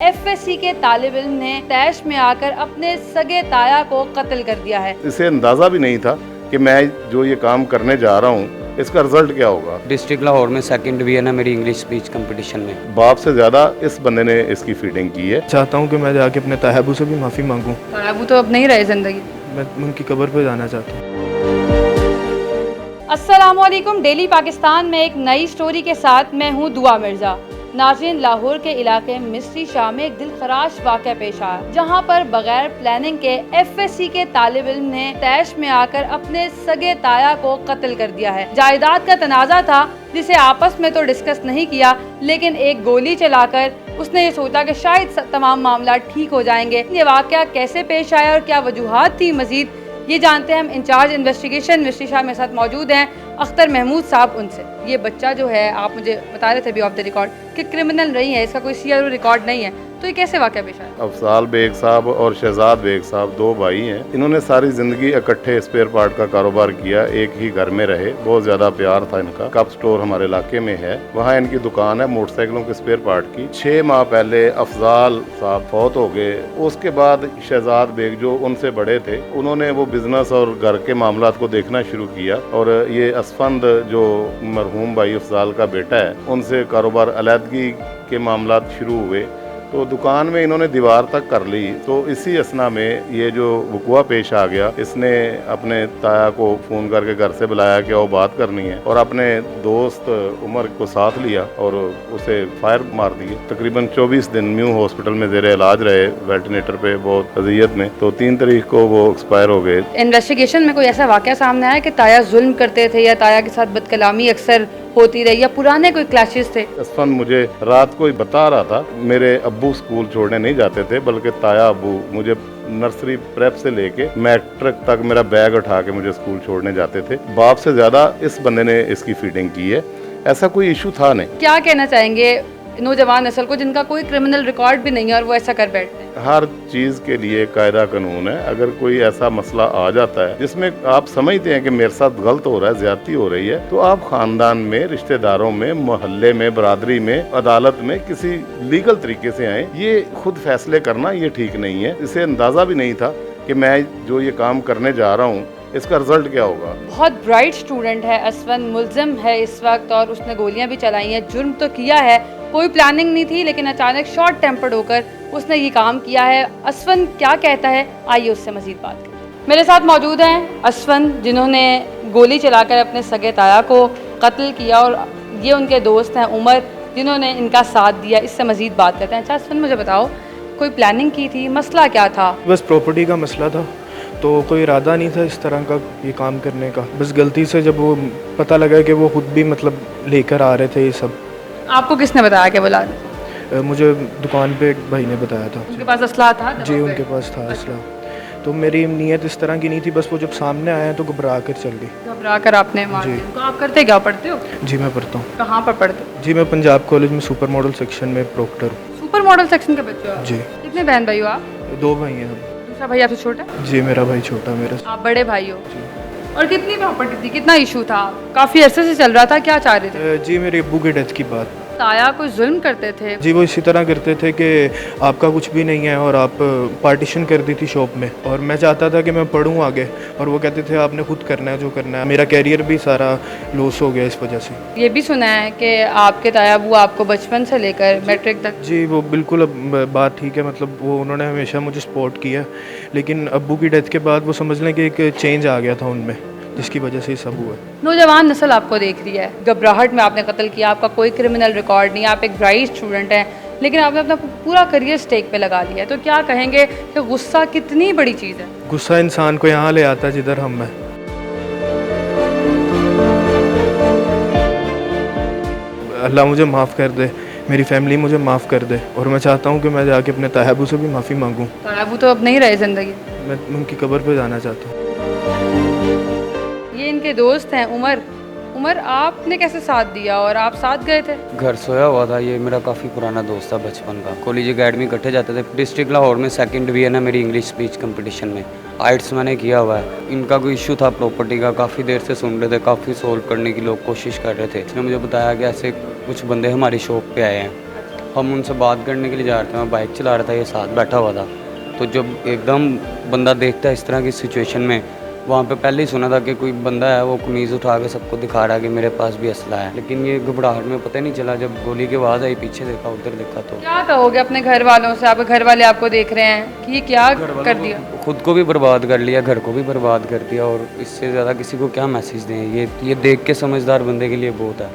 FSc के तालिब इल्म ने तैश में आकर अपने सगे ताया को कत्ल कर दिया है। इसे अंदाज़ा भी नहीं था कि मैं जो ये काम करने जा रहा हूँ इसका रिजल्ट क्या होगा। डिस्ट्रिक्ट लाहौर में सेकंड डिवीजन है मेरी इंग्लिश स्पीच कंपटीशन में। बाप से ज़्यादा इस बंदे ने इसकी फीडिंग की है। चाहता हूँ कि मैं जाके अपने तायाबू से भी माफ़ी मांगूँ। तायाबू तो अब नहीं रहे जिंदगी। मैं उनकी कब्र पे जाना चाहता हूँ। अस्सलामुअलैकुम। डेली पाकिस्तान में एक नई स्टोरी के साथ मैं हूँ दुआ मिर्जा। नाज़रीन, लाहौर के इलाके मिस्री शाह में एक दिलखराश वाक़या पेश आया, जहाँ पर बगैर प्लानिंग के एफएससी के तालिब इल्म ने तैश में आकर अपने सगे ताया को कत्ल कर दिया है। जायदाद का तनाज़ा था जिसे आपस में तो डिस्कस नहीं किया, लेकिन एक गोली चलाकर उसने ये सोचा कि शायद तमाम मामला ठीक हो जाएंगे। ये वाक़या कैसे पेश आया और क्या वजूहात थी, मजीद ये जानते हैं हम इंचार्ज इन्वेस्टिगेशन मिस्री शाह मेरे साथ मौजूद हैं अख्तर महमूद साहब उनसे। ये बच्चा जो है, आप मुझे बता रहे थे अभी ऑफ द रिकॉर्ड कि क्रिमिनल नहीं है, इसका कोई सीआरओ रिकॉर्ड नहीं है, तो ये कैसे वाक़या पेश आया? अफजाल बेग साहब और शहजाद बेग साहब दो भाई हैं। इन्होंने सारी ज़िंदगी इकट्ठे स्पेयर पार्ट का कारोबार किया, एक ही घर में रहे, बहुत ज़्यादा प्यार था इनका। कप स्टोर हमारे इलाके में है, वहाँ इनकी दुकान है मोटरसाइकिलों के स्पेयर पार्ट की। 6 माह पहले अफजाल साहब फौत हो गए। उसके बाद शहजाद बेग जो उनसे बड़े थे, उन्होंने वो बिज़नेस और घर के मामलात को देखना शुरू किया और ये असफंद जो मरहूम भाई अफजाल का बेटा है, उनसे कारोबार अलहदगी के मामलात शुरू हुए, तो दुकान में इन्होंने दीवार तक कर ली। तो इसी असना में ये जो वक़ुआ पेश आ गया, इसने अपने ताया को फ़ोन करके घर से बुलाया कि वो बात करनी है, और अपने दोस्त उमर को साथ लिया और उसे फायर मार दिए। तकरीबन 24 दिन न्यू हॉस्पिटल में ज़ेरे इलाज रहे, वेंटिलेटर पे बहुत अजियत में, तो 3 तारीख को वो एक्सपायर हो गए। इन्वेस्टिगेशन में कोई ऐसा वाक़या सामने आया कि ताया जुल्म करते थे या ताया के साथ बदकलामी अक्सर होती रही या पुराने कोई क्लैशेस थे? असफन मुझे रात को ही बता रहा था, मेरे अब्बू स्कूल छोड़ने नहीं जाते थे, बल्कि ताया अब्बू मुझे नर्सरी प्रेप से लेके मैट्रिक तक मेरा बैग उठा के मुझे स्कूल छोड़ने जाते थे। बाप से ज़्यादा इस बंदे ने इसकी फीडिंग की है। ऐसा कोई इशू था नहीं। क्या कहना चाहेंगे नौजवान नस्ल को जिनका कोई क्रिमिनल रिकॉर्ड भी नहीं है और वो ऐसा कर बैठते हैं? हर चीज़ के लिए कायदा कानून है। अगर कोई ऐसा मसला आ जाता है जिसमें आप समझते हैं कि मेरे साथ गलत हो रहा है, ज्यादती हो रही है, तो आप खानदान में, रिश्तेदारों में, मोहल्ले में, बरादरी में, अदालत में किसी लीगल तरीके से आए। ये खुद फैसले करना ये ठीक नहीं है। इसे अंदाज़ा भी नहीं था कि मैं जो ये काम करने जा रहा हूँ इसका रिजल्ट क्या होगा। बहुत ब्राइट स्टूडेंट है असफन, मुल्ज़िम है इस वक्त, और उसने गोलियां भी चलाई हैं, जुर्म तो किया है, कोई प्लानिंग नहीं थी, लेकिन अचानक शॉर्ट टेम्पर्ड होकर उसने ये काम किया है। असफन क्या कहता है, आइए उससे मज़ीद बात करें। मेरे साथ मौजूद हैं असफन, जिन्होंने गोली चलाकर अपने सगे ताया को कत्ल किया, और ये उनके दोस्त हैं उमर, जिन्होंने इनका साथ दिया। इससे मज़ीद बात करते हैं। अच्छा असफन, मुझे बताओ, कोई प्लानिंग की थी, मसला क्या था? बस प्रॉपर्टी का मसला था, तो कोई इरादा नहीं था इस तरह का ये काम करने का। बस गलती से जब वो पता लगा कि वो खुद भी मतलब लेकर आ रहे थे ये सब। आपको किसने बताया कि बुला रहे? मुझे दुकान पे एक भाई ने बताया था। उनके पास असला था? जी, उनके पास था असला। तो मेरी नीयत इस तरह की नहीं थी, बस वो जब सामने आया तो घबरा कर चल गई। घबरा कर आपने मार दिया। तो आप करते क्या, पढ़ते हो? जी, मैं पढ़ता हूँ। कहाँ पर पढ़ते हो? जी, मैं पंजाब कॉलेज में सुपर मॉडल सेक्शन में प्रोक्टर हूँ। सुपर मॉडल सेक्शन के बच्चे हो? जी। कितने बहन भाई हो आप? 2 भाई हैं हम। दूसरा भाई आपसे छोटा है? जी, मेरा भाई छोटा, मेरा। आप बड़े भाई हो। जी। और कितनी प्रॉपर्टी थी, कितना इशू था? काफ़ी अरसे से चल रहा था, क्या चाह रहे थे? जी, मेरे अब्बू की डेथ की बात। ताया कोई जुल्म करते थे? जी, वो इसी तरह करते थे कि आपका कुछ भी नहीं है, और आप पार्टीशन कर दी थी शॉप में, और मैं चाहता था कि मैं पढ़ूं आगे, और वो कहते थे आपने खुद करना है जो करना है। मेरा कैरियर भी सारा लॉस हो गया इस वजह से। ये भी सुना है कि आपके ताया अबू आपको बचपन से लेकर मैट्रिक तक? जी, वो बिल्कुल बात ठीक है, मतलब वो उन्होंने हमेशा मुझे सपोर्ट किया, लेकिन अब्बू की डेथ के बाद वो समझ लें कि एक चेंज आ गया था उनमें, जिसकी वजह से ये सब हुआ। नौजवान नस्ल आपको देख रही है, घबराहट में आपने कत्ल किया, आपका कोई क्रिमिनल रिकॉर्ड नहीं, आप एक ब्राइट स्टूडेंट हैं, लेकिन आपने अपना पूरा करियर स्टेक पे लगा लिया है। तो क्या कहेंगे कि गुस्सा कितनी बड़ी चीज़ है? गुस्सा इंसान को यहाँ ले आता है जिधर हम हैं। अल्लाह मुझे माफ़ कर दे, मेरी फैमिली मुझे माफ़ कर दे, और मैं चाहता हूँ कि मैं जाके अपने तायाबू से भी माफ़ी मांगूँ। तायाबू तो अब नहीं रहे ज़िंदगी। मैं उनकी कब्र पे जाना चाहता हूँ। ये इनके दोस्त हैं उमर। उमर, आपने कैसे साथ दिया और आप साथ गए थे? घर सोया हुआ था, ये मेरा काफ़ी पुराना दोस्त था बचपन का। कॉलेज अकेडमी इकट्ठे जाते थे। डिस्ट्रिक्ट लाहौर में सेकंड डिवीजन है मेरी इंग्लिश स्पीच कंपटीशन में। आइट्स मैंने किया हुआ है। इनका कोई इशू था प्रॉपर्टी का, काफ़ी देर से सुन रहे थे, काफ़ी सोल्व करने की लोग कोशिश कर रहे थे। इसने मुझे बताया कि ऐसे कुछ बंदे हमारी शॉप पे आए हैं हम उनसे बात करने के लिए जा रहे थे, मैं बाइक चला रहा था, ये साथ बैठा हुआ था। तो जब एकदम बंदा देखता है इस तरह की सिचुएशन में, वहाँ पे पहले ही सुना था कि कोई बंदा है वो कमीज़ उठा के सबको दिखा रहा है कि मेरे पास भी असला है, लेकिन ये घबराहट में पता नहीं चला। जब गोली की आवाज़ आई, पीछे देखा, उधर देखा तो क्या कहोगे अपने घर वालों से? आपके घर वाले आपको देख रहे हैं कि ये क्या कर दिया? खुद को भी बर्बाद कर लिया, घर को भी बर्बाद कर दिया, और इससे ज़्यादा किसी को क्या मैसेज दें? ये देख के समझदार बंदे के लिए बहुत है।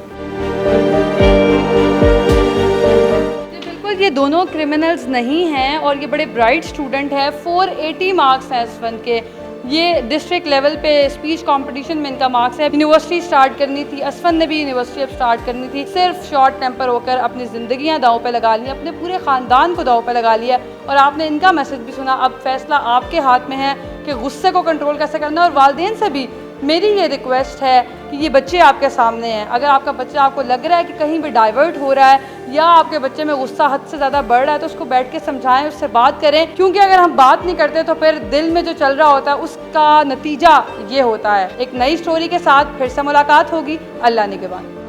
जी बिल्कुल, ये दोनों क्रिमिनल्स नहीं हैं और ये बड़े ब्राइट स्टूडेंट है। 480 मार्क्स हैं असफन के। ये डिस्ट्रिक्ट लेवल पे स्पीच कंपटीशन में इनका मार्क्स है। यूनिवर्सिटी स्टार्ट करनी थी, असफन ने भी यूनिवर्सिटी अब स्टार्ट करनी थी। सिर्फ शॉर्ट टेम्पर होकर अपनी ज़िंदगियां दांव पे लगा ली, अपने पूरे ख़ानदान को दांव पे लगा लिया। और आपने इनका मैसेज भी सुना। अब फैसला आपके हाथ में है कि गुस्से को कंट्रोल कैसे करना है। और वालिदैन से भी मेरी ये रिक्वेस्ट है कि ये बच्चे आपके सामने हैं। अगर आपका बच्चा, आपको लग रहा है कि कहीं भी डाइवर्ट हो रहा है या आपके बच्चे में गुस्सा हद से ज़्यादा बढ़ रहा है, तो उसको बैठ के समझाएं, उससे बात करें। क्योंकि अगर हम बात नहीं करते तो फिर दिल में जो चल रहा होता है उसका नतीजा ये होता है। एक नई स्टोरी के साथ फिर से मुलाकात होगी। अल्लाह निगहबान।